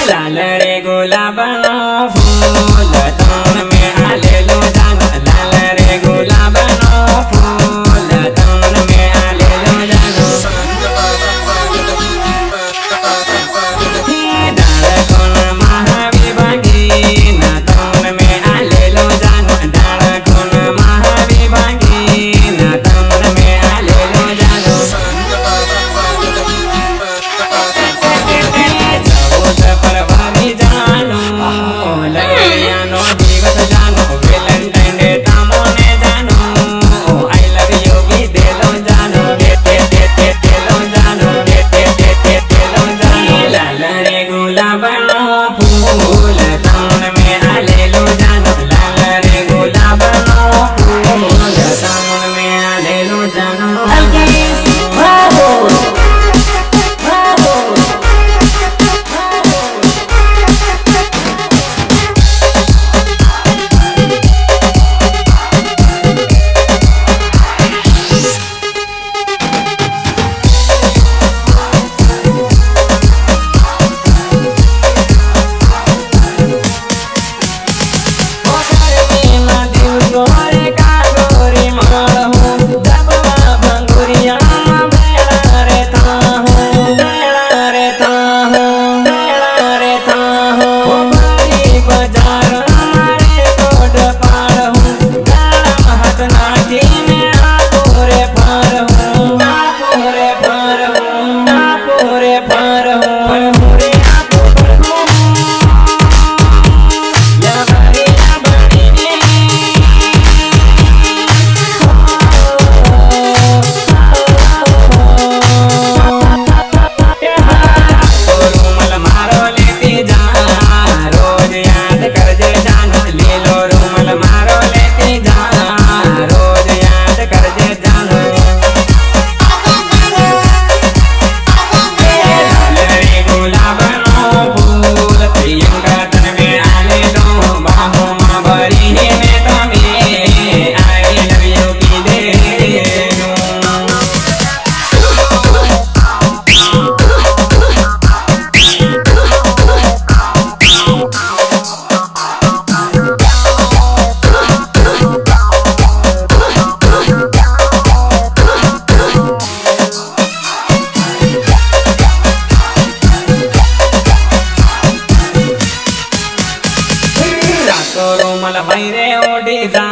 लाल रे गुलाबनो फूल तन में आलेलो जानो लाल रे गुलाबनो फूल तन में आलेलो जानो डाल कोन महाविभागी ना तन में आलेलो जानो डाल कोन महाविभागी ना तन में आलेलो जानो परवारी जानो लड़कियानो जीवत जानो वेलेंटाइन डे तामो ने जानो आई लव यू भी देलो जानो देलो जानो देलो जानो लाल रे गुलाबनो फूल तन में आलेलो जानो लाल रे गुलाबनो फूल तन में आलेलो जानो रुमाल भैरे ओढी जा